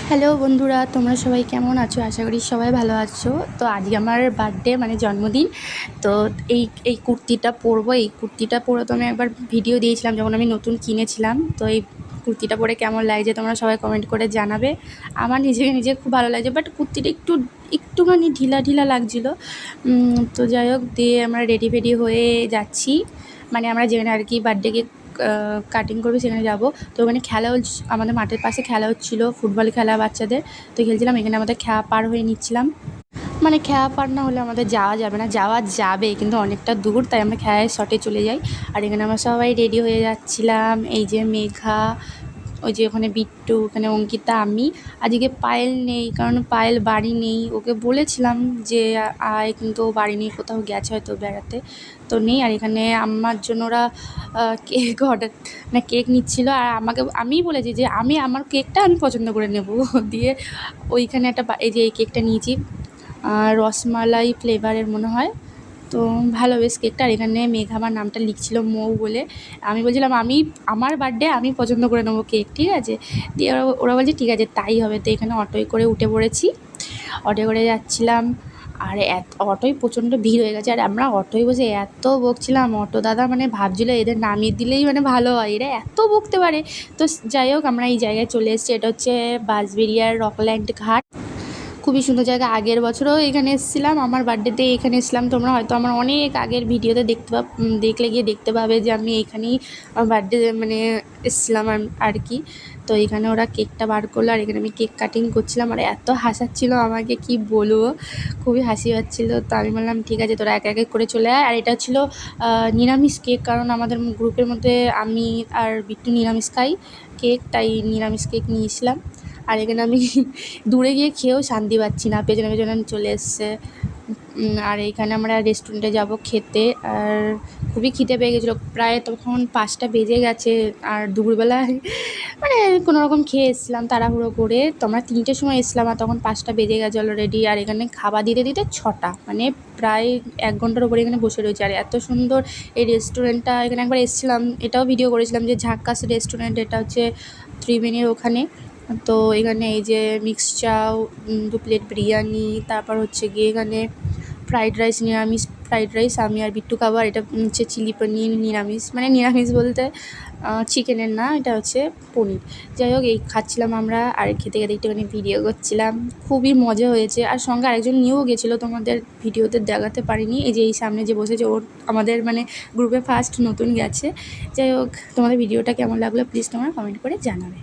Hello বন্ধুরা, তোমরা সবাই কেমন আছো? আশা করি সবাই ভালো আছো। তো আজকে আমার বার্থডে মানে জন্মদিন। তো এই কুর্তিটা পরবো। এই কুর্তিটা পরে তো আমি একবার ভিডিও দিয়েছিলাম যখন আমি নতুন কিনেছিলাম। তো এই কুর্তিটা পরে কেমন লাগছে তোমরা সবাই কমেন্ট করে জানাবে। আমার নিজে খুব ভালো লাগছে, বাট কুর্তিটা একটুখানি ঢিলা ঢিলা লাগছিলো। তো যাই হোক, দিয়ে আমরা রেডি ফেডি হয়ে যাচ্ছি, মানে আমরা যেখানে আর কি বার্থডে কেক কাটিং করবে সেখানে যাব। তো ওখানে খেলা আমাদের মাঠের পাশে খেলা হচ্ছিলো, ফুটবল খেলা বাচ্চাদের। তো খেলছিলাম, এখানে আমাদের খেয়া পার হয়ে নিচ্ছিলাম। মানে খেয়া পার না হলে আমাদের যাওয়া যাবে না, যাওয়া যাবে কিন্তু অনেকটা দূর, তাই আমরা খেয়ায় শটে চলে যাই। আর এখানে আমরা সবাই রেডি হয়ে যাচ্ছিলাম। এই যে মেঘা, ওই যে ওখানে বিট্টু, ওখানে অঙ্কিতা, আমি। আজকে পায়েল নেই, কারণ পায়েল বাড়ি নেই। ওকে বলেছিলাম যে আয়, কিন্তু ও বাড়ি নেই, কোথাও গেছে হয়তো বেড়াতে, তো নেই। আর এখানে আমার জন্য ওরা কেক অর্ডার মানে কেক নিচ্ছিলো। আর আমিই বলেছি যে আমার কেকটা আমি পছন্দ করে নেব। দিয়ে ওইখানে এই যে এই কেকটা নিয়েছি, রসমালাই ফ্লেভারের মনে হয়। তো ভালো বেশ কেকটা। আর এখানে মেঘা আমার নামটা লিখছিল মৌ বলে। আমি বলছিলাম আমার বার্থডে আমি পছন্দ করে নেবো কেক, ঠিক আছে। দিয়ে ওরা বলছে ঠিক আছে তাই হবে। তো এখানে অটোয় করে উঠে পড়েছি, অটোয় করে যাচ্ছিলাম। আর অটোয় প্রচণ্ড ভিড় হয়ে গেছে। আর আমরা অটোয় বসে এত বকছিলাম, অটো দাদা মানে ভাবছিল এদের নামিয়ে দিলেই মানে ভালো হয়, এরা এত বকতে পারে। তো যাই হোক, আমরা এই জায়গায় চলে এসেছি। এটা হচ্ছে বাঁশবেড়িয়ার রকল্যান্ড ঘাট, খুবই সুন্দর জায়গা। আগের বছরও এখানে এসেছিলাম, আমার বার্থডেতে এখানে এসেছিলাম। তোমরা হয়তো আমার অনেক আগের ভিডিওতে দেখলে গিয়ে দেখতে পাবে যে আমি এখানেই আমার বার্থডে মানে এসেছিলাম আর কি। তো এখানে ওরা কেকটা বার করলো, আর এখানে আমি কেক কাটিং করছিলাম। আর এত হাসাচ্ছিলো আমাকে, কি বলবো, খুবই হাসি পাচ্ছিলো। তো আমি বললাম ঠিক আছে তোরা এক এক করে চলে আয়। আর এটা ছিল নিরামিষ কেক, কারণ আমাদের গ্রুপের মধ্যে আমি আর বিট্টু নিরামিষ খাই কেক, তাই নিরামিষ কেক নিয়েছিলাম। আর এখানে আমি দূরে গিয়ে খেয়েও শান্তি পাচ্ছি না, পেছনে পেছনে চলে এসছে। আর এইখানে আমরা রেস্টুরেন্টে যাব খেতে। আর খুবই খিদে পেয়ে গেছিলো, প্রায় তখন 5টা বেজে গেছে। আর দুপুরবেলায় মানে কোনোরকম খেয়ে এসেছিলাম তাড়াহুড়ো করে। তো আমরা 3টের সময় এসেছিলাম, আর তখন 5টা বেজে গেছে অলরেডি। আর এখানে খাবার দিতে 6টা, মানে প্রায় 1 ঘন্টার উপরে এখানে বসে রয়েছে। আর এত সুন্দর এই রেস্টুরেন্টটা, এখানে একবার এসেছিলাম, এটাও ভিডিও করেছিলাম যে ঝাক্কাস রেস্টুরেন্ট, এটা হচ্ছে ত্রিবেণীর ওখানে। তো এখানে এই যে মিক্স চাউ, 2 প্লেট বিরিয়ানি, তারপর হচ্ছে গিয়ে এখানে ফ্রাইড রাইস, নিরামিষ ফ্রাইড রাইস আমি আর বিট্টু খাবো। আর এটা হচ্ছে চিলি পনির, নিরামিষ, মানে নিরামিষ বলতে চিকেনের না, এটা হচ্ছে পনির। যাই হোক, এই খাচ্ছিলাম আমরা, আর খেতে খেতে একটুখানি ভিডিও করছিলাম। খুবই মজা হয়েছে। আর সঙ্গে আরেকজন নিয়েও গেছিলো, তোমাদের ভিডিওতে দেখাতে পারিনি। এই যে এই সামনে যে বসেছে, ওর আমাদের মানে গ্রুপে ফার্স্ট নতুন গেছে। যাই হোক, তোমাদের ভিডিওটা কেমন লাগলো প্লিজ তোমরা কমেন্ট করে জানাবে।